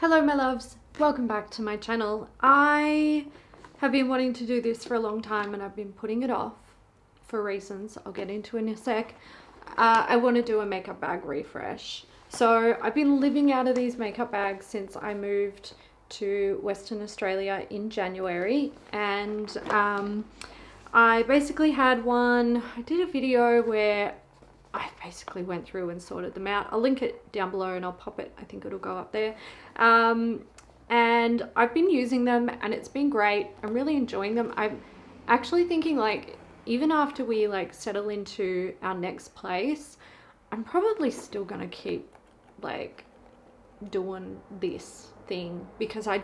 Hello my loves, welcome back to my channel. I have been wanting to do this for a long time and I've been putting it off for reasons I'll get into in a sec. I want to do a makeup bag refresh. So I've been living out of these makeup bags since I moved to Western Australia in January, and I basically had one. I did a video where I basically went through and sorted them out. I'll link it down below and I'll pop it. I think it'll go up there. And I've been using them and it's been great. I'm really enjoying them. I'm actually thinking, like, even after we like settle into our next place, I'm probably still gonna keep like doing this thing because I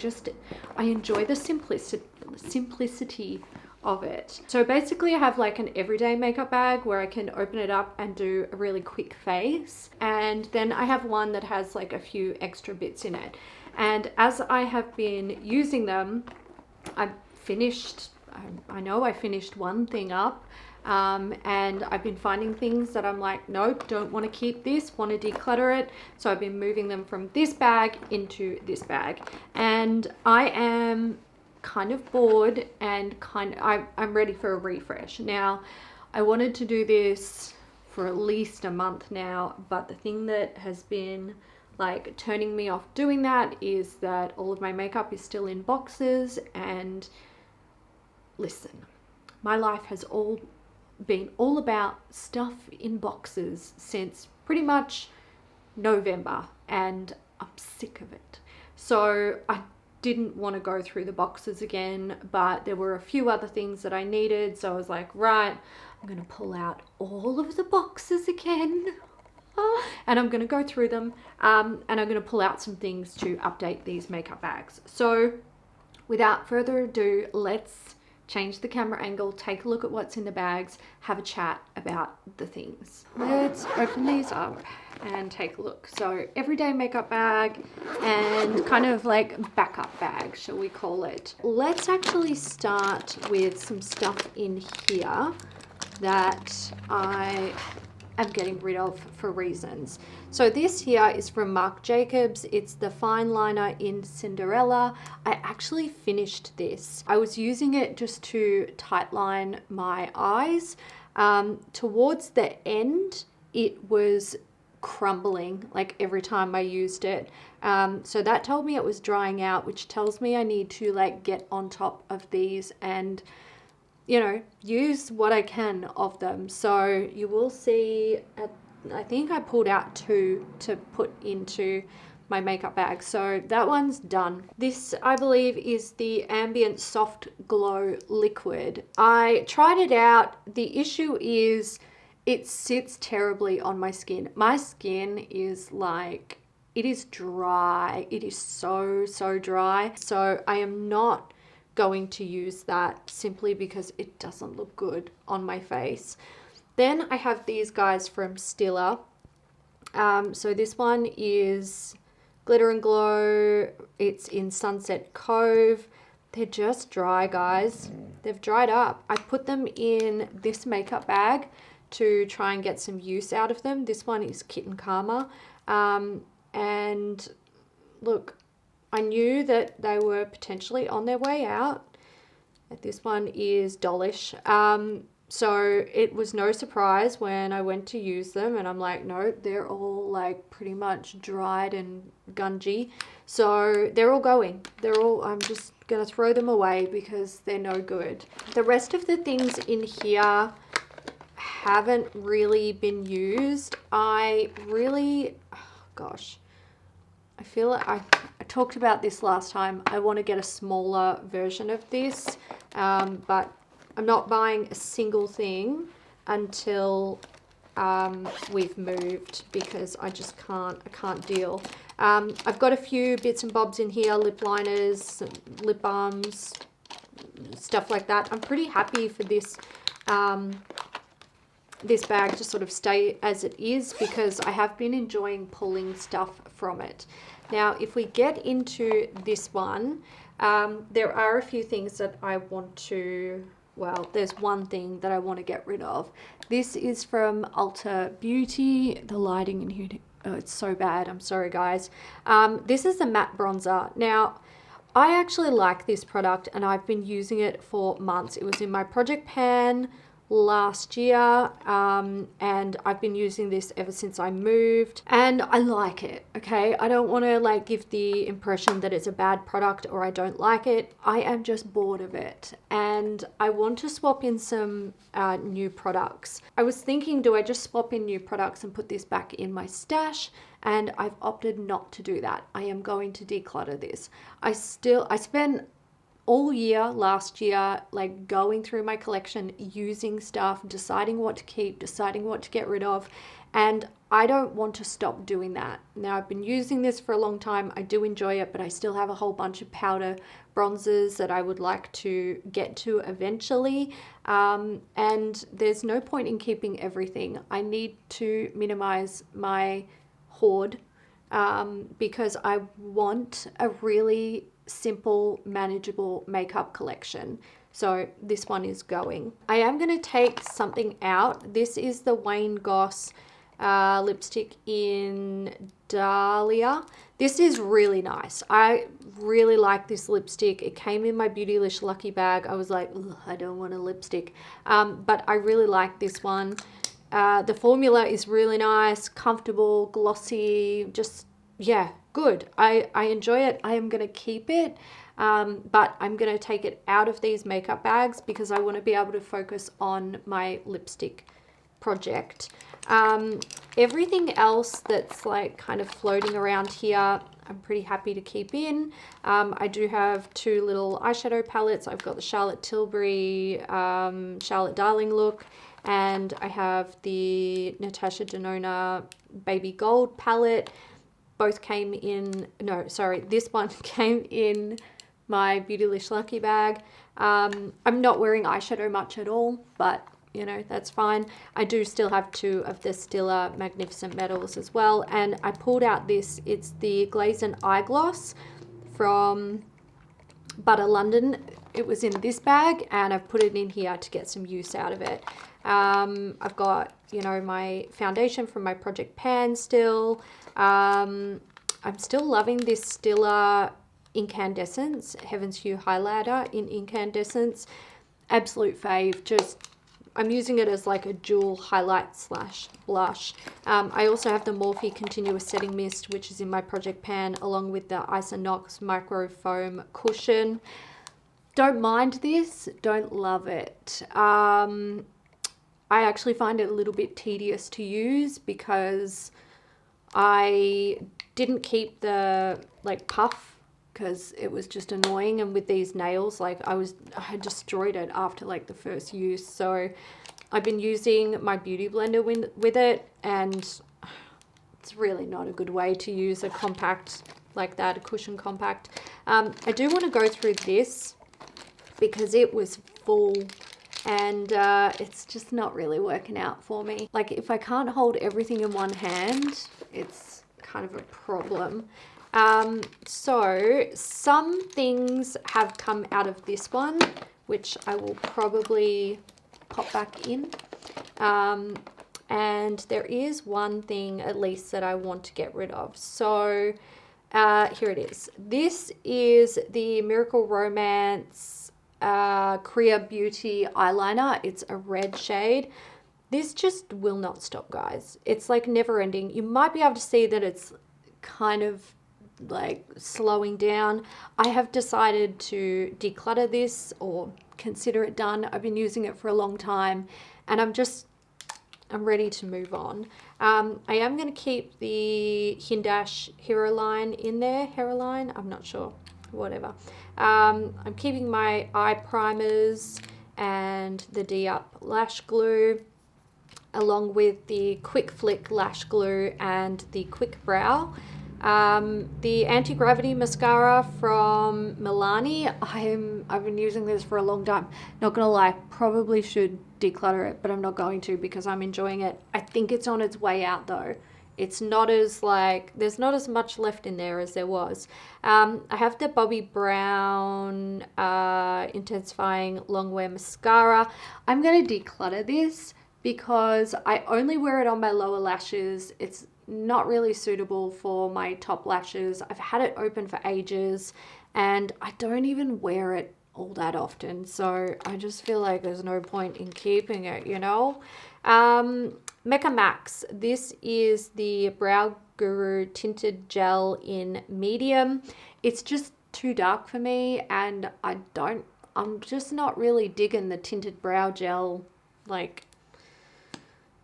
enjoy the simplicity of it. So basically I have like an everyday makeup bag where I can open it up and do a really quick face, and then I have one that has like a few extra bits in it. And as I have been using them, I know I finished one thing up, and I've been finding things that I'm like, nope, don't want to keep this, want to declutter it. So I've been moving them from this bag into this bag, and I am kind of bored and I'm ready for a refresh. Now, I wanted to do this for at least a month now, but the thing that has been like turning me off doing that is that all of my makeup is still in boxes. And listen, my life has been all about stuff in boxes since pretty much November, and I'm sick of it. So I didn't want to go through the boxes again, but there were a few other things that I needed. So I was like, right, I'm going to pull out all of the boxes again. And I'm going to go through them, and I'm going to pull out some things to update these makeup bags. So without further ado, let's change the camera angle, take a look at what's in the bags, have a chat about the things. Let's open these up and take a look. So everyday makeup bag and kind of like backup bag, shall we call it. Let's actually start with some stuff in here that I am getting rid of for reasons. So this here is from Marc Jacobs. It's the fine liner in Cinderella. I actually finished this. I was using it just to tightline my eyes. Towards the end, it was crumbling like every time I used it. So that told me it was drying out, which tells me I need to like get on top of these and, you know, use what I can of them. So you will see, I think I pulled out 2 to put into my makeup bag. So that one's done. This, I believe, is the Ambient Soft Glow Liquid. I tried it out. The issue is it sits terribly on my skin. My skin is like, it is dry. It is so dry. So I am not going to use that simply because it doesn't look good on my face. Then I have these guys from Stila. So this one is Glitter and Glow. It's in Sunset Cove. They're just dry, guys. They've dried up. I put them in this makeup bag to try and get some use out of them. This one is Kitten Karma. And look, I knew that they were potentially on their way out. This one is Dolish. So it was no surprise when I went to use them and I'm like, no, they're all like pretty much dried and gungy. So they're all going. I'm just going to throw them away because they're no good. The rest of the things in here haven't really been used. I feel like I talked about this last time. I want to get a smaller version of this, but I'm not buying a single thing until we've moved because I just can't deal. I've got a few bits and bobs in here, lip liners, lip balms, stuff like that. I'm pretty happy for this this bag to sort of stay as it is because I have been enjoying pulling stuff from it. Now, if we get into this one, there are a few things that I want to, well, there's one thing that I want to get rid of. This is from Ulta Beauty. The lighting in here Oh, it's so bad. I'm sorry, guys. This is a matte bronzer. Now, I actually like this product and I've been using it for months. It was in my project pan last year, and I've been using this ever since I moved, and I like it. Okay, I don't want to like give the impression that it's a bad product or I don't like it. I am just bored of it and I want to swap in some new products. I was thinking, do I just swap in new products and put this back in my stash? And I've opted not to do that. I am going to declutter this. I spent all year last year like going through my collection, using stuff, deciding what to keep, deciding what to get rid of, and I don't want to stop doing that. Now, I've been using this for a long time. I do enjoy it, but I still have a whole bunch of powder bronzers that I would like to get to eventually, and there's no point in keeping everything. I need to minimize my hoard, because I want a really simple, manageable makeup collection. So this one is going. I am going to take something out. This is the Wayne Goss lipstick in Dahlia. This is really nice. I really like this lipstick. It came in my Beautylish Lucky bag. I was like, I don't want a lipstick. But I really like this one. The formula is really nice, comfortable, glossy, just, yeah, good. I enjoy it. I am going to keep it, but I'm going to take it out of these makeup bags because I want to be able to focus on my lipstick project. Everything else that's like kind of floating around here, I'm pretty happy to keep in. I do have two little eyeshadow palettes. I've got the Charlotte Tilbury Charlotte Darling look, and I have the Natasha Denona Baby Gold palette. Both came in, no, sorry, this one came in my Beautylish Lucky bag. I'm not wearing eyeshadow much at all, but you know, that's fine. I do still have two of the Stila Magnificent Metals as well, and I pulled out this, it's the Glaze and Eye Gloss from Butter London. It was in this bag and I've put it in here to get some use out of it. I've got, you know, my foundation from my Project Pan still. I'm still loving this Stila Incandescence, Heaven's Hue Highlighter in Incandescence. Absolute fave. Just, I'm using it as like a dual highlight slash blush. I also have the Morphe Continuous Setting Mist, which is in my Project Pan, along with the Isonox Micro Foam Cushion. Don't mind this, don't love it. I actually find it a little bit tedious to use because I didn't keep the like puff because it was just annoying, and with these nails, like I had destroyed it after like the first use. So I've been using my Beauty Blender with it, and it's really not a good way to use a compact like that, a cushion compact. I do want to go through this because it was full, and it's just not really working out for me. Like if I can't hold everything in one hand, it's kind of a problem. So some things have come out of this one, which I will probably pop back in. And there is one thing at least that I want to get rid of. So here it is. This is the Miracle Romance Korea Beauty eyeliner. It's a red shade. This just will not stop, guys. It's like never ending. You might be able to see that it's kind of like slowing down. I have decided to declutter this or consider it done. I've been using it for a long time and I'm ready to move on. I am going to keep the Hindash Hero line in there. Hero line? I'm not sure. Whatever. I'm keeping my eye primers and the D-Up lash glue, along with the Quick Flick lash glue and the Quick Brow. The anti-gravity mascara from Milani, I've been using this for a long time. Not gonna lie, probably should declutter it, but I'm not going to because I'm enjoying it. I think it's on its way out though. It's not as like, there's not as much left in there as there was. I have the Bobbi Brown Intensifying Longwear Mascara. I'm gonna declutter this because I only wear it on my lower lashes. It's not really suitable for my top lashes. I've had it open for ages and I don't even wear it all that often, so I just feel like there's no point in keeping it, you know. Mecca Max, this is the Brow Guru tinted gel in medium. It's just too dark for me, and I'm just not really digging the tinted brow gel, like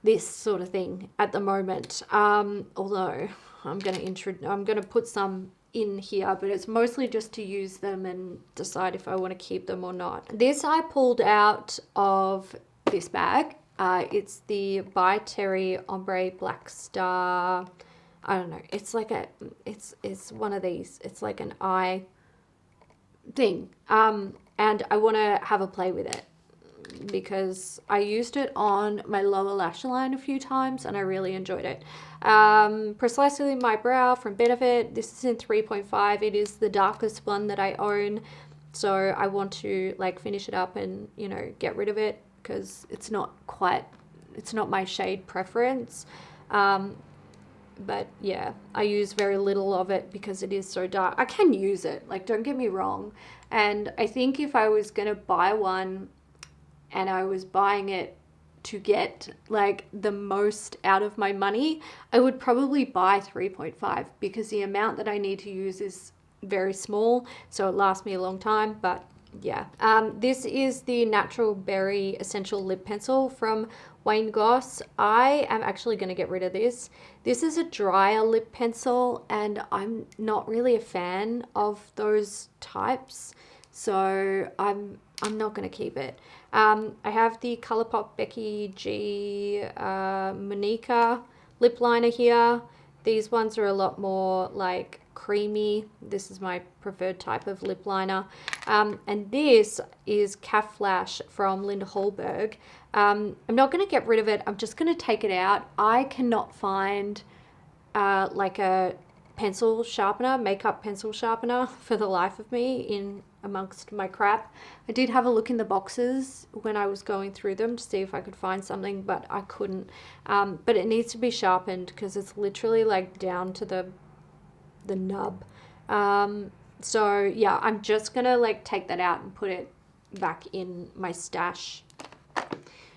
this sort of thing at the moment. Although I'm gonna put some in here, but it's mostly just to use them and decide if I want to keep them or not. This I pulled out of this bag. It's the By Terry Ombre Black Star. I don't know. It's like it's one of these. It's like an eye thing. And I want to have a play with it because I used it on my lower lash line a few times and I really enjoyed it. Precisely My Brow from Benefit. This is in 3.5. It is the darkest one that I own, so I want to like finish it up and, you know, get rid of it because it's not my shade preference. But yeah, I use very little of it because it is so dark. I can use it, like, don't get me wrong. And I think if I was gonna buy one and I was buying it to get like the most out of my money, I would probably buy 3.5 because the amount that I need to use is very small, so it lasts me a long time. But yeah, this is the Natural Berry Essential Lip Pencil from Wayne Goss. I am actually going to get rid of this. This is a drier lip pencil and I'm not really a fan of those types, so I'm not going to keep it. I have the Colourpop Becky G Monica lip liner here. These ones are a lot more like creamy. This is my preferred type of lip liner. And this is Calf Flash from Linda Hallberg. I'm not going to get rid of it. I'm just going to take it out. I cannot find like a pencil sharpener, makeup pencil sharpener for the life of me in amongst my crap. I did have a look in the boxes when I was going through them to see if I could find something, but I couldn't. But it needs to be sharpened because it's literally like down to the nub. So yeah, I'm just gonna like take that out and put it back in my stash,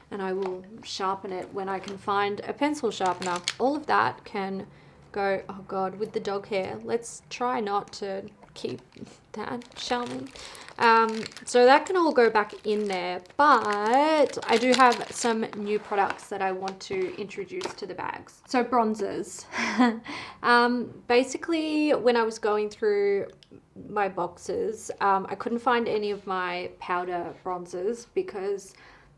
and I will sharpen it when I can find a pencil sharpener. All of that can go, oh god, with the dog hair. Let's try not to keep that, shall we? So that can all go back in there, but I do have some new products that I want to introduce to the bags. So bronzers. Basically, when I was going through my boxes, I couldn't find any of my powder bronzers because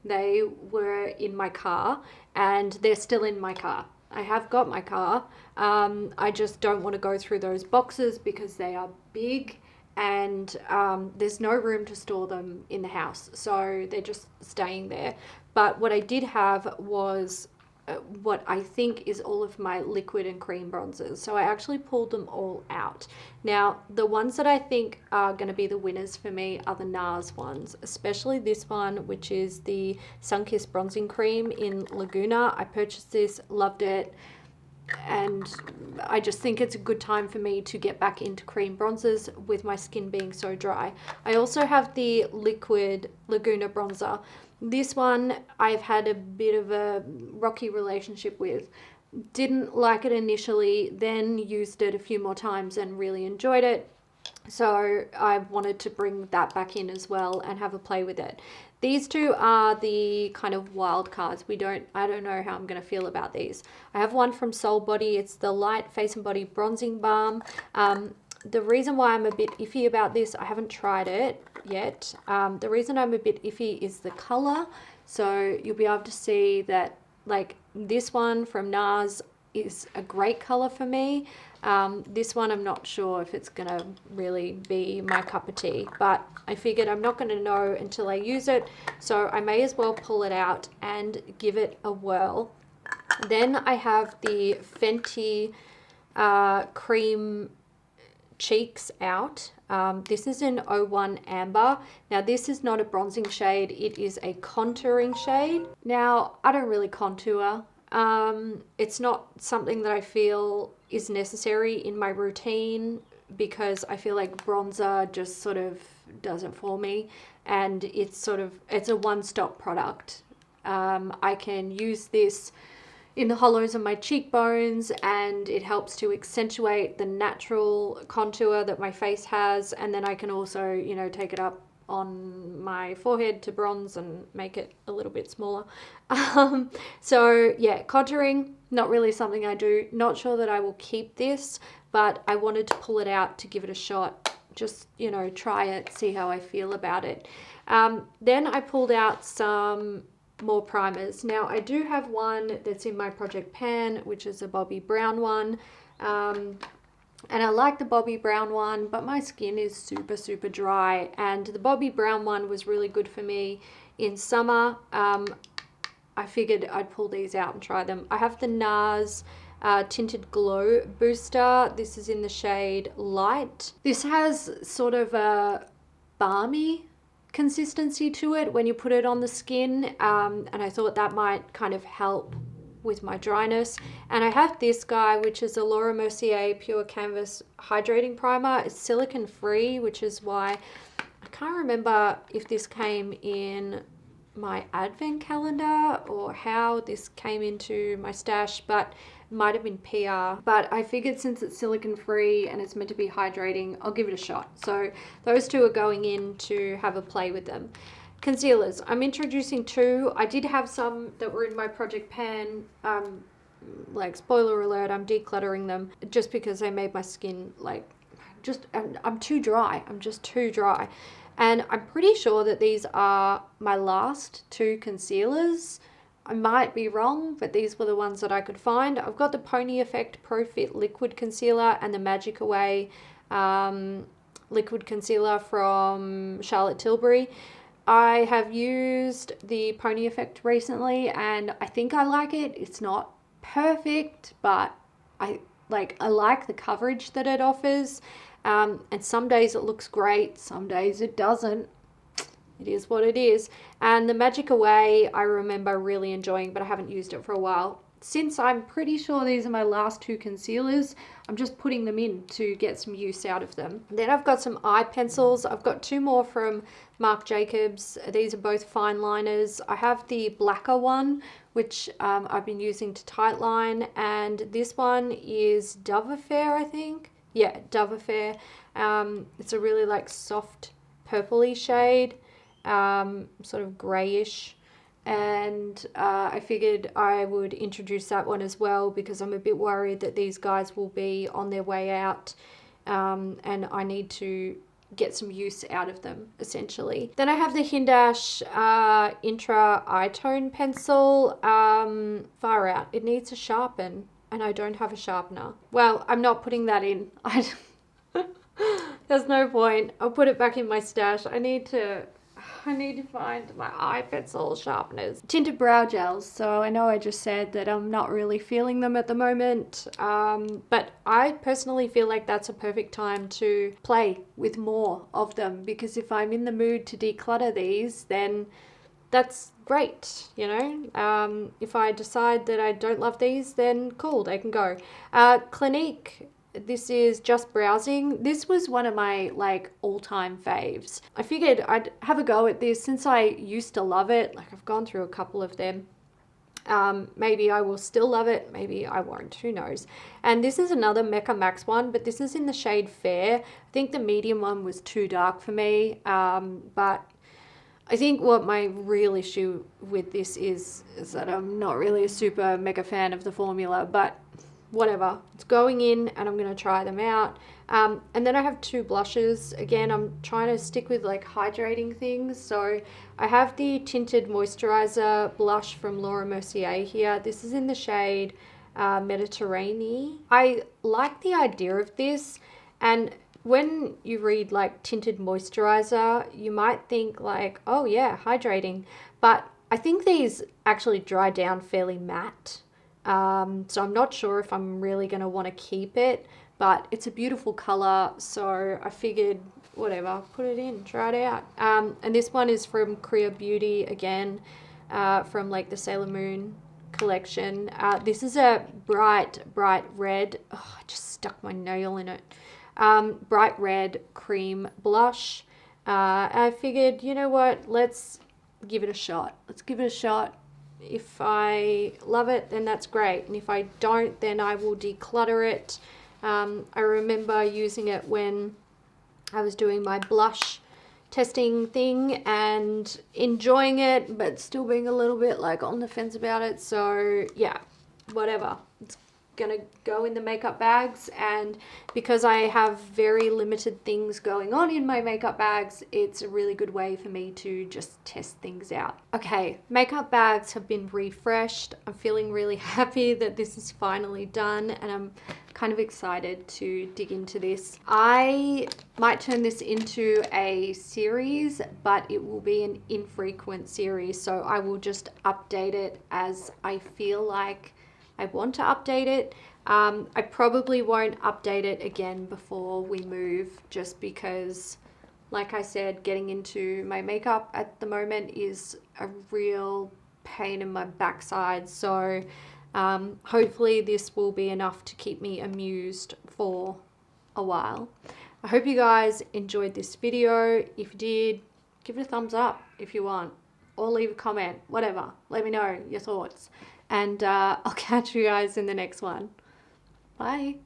they were in my car, and they're still in my car. I have got my car. I just don't want to go through those boxes because they are big and there's no room to store them in the house, so they're just staying there. But what I did have was what I think is all of my liquid and cream bronzers, so I actually pulled them all out. Now the ones that I think are going to be the winners for me are the NARS ones, especially this one, which is the Sunkissed Bronzing Cream in Laguna. I purchased this, loved it, and I just think it's a good time for me to get back into cream bronzers with my skin being so dry. I also have the liquid Laguna bronzer. This one I've had a bit of a rocky relationship with. Didn't like it initially, then used it a few more times and really enjoyed it. So I wanted to bring that back in as well and have a play with it. These two are the kind of wild cards. I don't know how I'm going to feel about these. I have one from Soul Body. It's the Light Face and Body Bronzing Balm. The reason why I'm a bit iffy about this, I haven't tried it yet. The reason I'm a bit iffy is the color. So you'll be able to see that, like, this one from NARS is a great color for me. This one I'm not sure if it's gonna really be my cup of tea, but I figured I'm not gonna know until I use it, so I may as well pull it out and give it a whirl. Then I have the Fenty cream cheeks out. This is in 01 Amber. Now this is not a bronzing shade, it is a contouring shade. Now I don't really contour. It's not something that I feel is necessary in my routine because I feel like bronzer just sort of does it for me, and it's a one-stop product. I can use this in the hollows of my cheekbones, and it helps to accentuate the natural contour that my face has, and then I can also, you know, take it up on my forehead to bronze and make it a little bit smaller. So yeah, contouring, not really something I do. Not sure that I will keep this, but I wanted to pull it out to give it a shot. Just, you know, try it, see how I feel about it. Then I pulled out some more primers. Now I do have one that's in my project pan, which is a Bobbi Brown one. And I like the Bobbi Brown one, but my skin is super dry, and the Bobbi Brown one was really good for me in summer. I figured I'd pull these out and try them. I have the NARS Tinted Glow Booster. This is in the shade Light. This has sort of a balmy consistency to it when you put it on the skin, and I thought that might kind of help with my dryness. And I have this guy, which is a Laura Mercier Pure Canvas Hydrating Primer. It's silicone free, which is why I can't remember if this came in my advent calendar or how this came into my stash, but it might have been PR. But I figured since it's silicone free and it's meant to be hydrating, I'll give it a shot. So those two are going in to have a play with them. Concealers, I'm introducing two. I did have some that were in my project pan. Like, spoiler alert, I'm decluttering them just because they made my skin like, I'm too dry. I'm just too dry. And I'm pretty sure that these are my last two concealers. I might be wrong, but these were the ones that I could find. I've got the Pony Effect Pro Fit Liquid Concealer and the Magic Away Liquid Concealer from Charlotte Tilbury. I have used the Pony Effect recently, and I think I like it. It's not perfect, but I like the coverage that it offers. And some days it looks great, some days it doesn't. It is what it is. And the Magic Away I remember really enjoying, but I haven't used it for a while. Since I'm pretty sure these are my last two concealers, I'm just putting them in to get some use out of them. Then I've got some eye pencils. I've got two more from Marc Jacobs. These are both fine liners. I have the blacker one, which I've been using to tightline, and this one is Dove Affair, I think. Yeah, Dove Affair. It's a really like soft purpley shade, sort of grayish. And I figured I would introduce that one as well because I'm a bit worried that these guys will be on their way out, and I need to get some use out of them essentially. Then I have the Hindash Intra Eye Tone Pencil. Far out, it needs a sharpen and I don't have a sharpener. Well, I'm not putting that in. There's no point. I'll put it back in my stash. I need to find my eye pencil sharpeners. Tinted brow gels. So I know I just said that I'm not really feeling them at the moment, but I personally feel like that's a perfect time to play with more of them, because if I'm in the mood to declutter these, then that's great, you know. If I decide that I don't love these, then cool, they can go. Clinique. This is Just Browsing. This was one of my like all-time faves. I figured I'd have a go at this since I used to love it. Like, I've gone through a couple of them. Maybe I will still love it, maybe I won't, who knows. And this is another Mecca Max one, but this is in the shade Fair. I think the medium one was too dark for me, but I think what my real issue with this is that I'm not really a super mega fan of the formula, but whatever, it's going in and I'm going to try them out. And then I have two blushes. Again, I'm trying to stick with like hydrating things. So I have the Tinted Moisturizer blush from Laura Mercier here. This is in the shade Mediterranean. I like the idea of this, and when you read like tinted moisturizer, you might think like, oh yeah, hydrating, but I think these actually dry down fairly matte. So I'm not sure if I'm really going to want to keep it, but it's a beautiful color, so I figured whatever, put it in, try it out. And this one is from Korea Beauty again, from like the Sailor Moon collection. This is a bright red. Oh, I just stuck my nail in it. Bright red cream blush. I figured, you know what, let's give it a shot. Let's give it a shot. If I love it, then that's great. And if I don't, then I will declutter it. I remember using it when I was doing my blush testing thing and enjoying it, but still being a little bit like on the fence about it. So yeah, whatever. It's gonna go in the makeup bags, and because I have very limited things going on in my makeup bags, it's a really good way for me to just test things out. Okay, makeup bags have been refreshed. I'm feeling really happy that this is finally done, and I'm kind of excited to dig into this. I might turn this into a series, but it will be an infrequent series, so I will just update it as I feel like I want to update it. I probably won't update it again before we move, just because, like I said, getting into my makeup at the moment is a real pain in my backside. So hopefully this will be enough to keep me amused for a while. I hope you guys enjoyed this video. If you did, give it a thumbs up if you want, or leave a comment, whatever. Let me know your thoughts. And I'll catch you guys in the next one. Bye.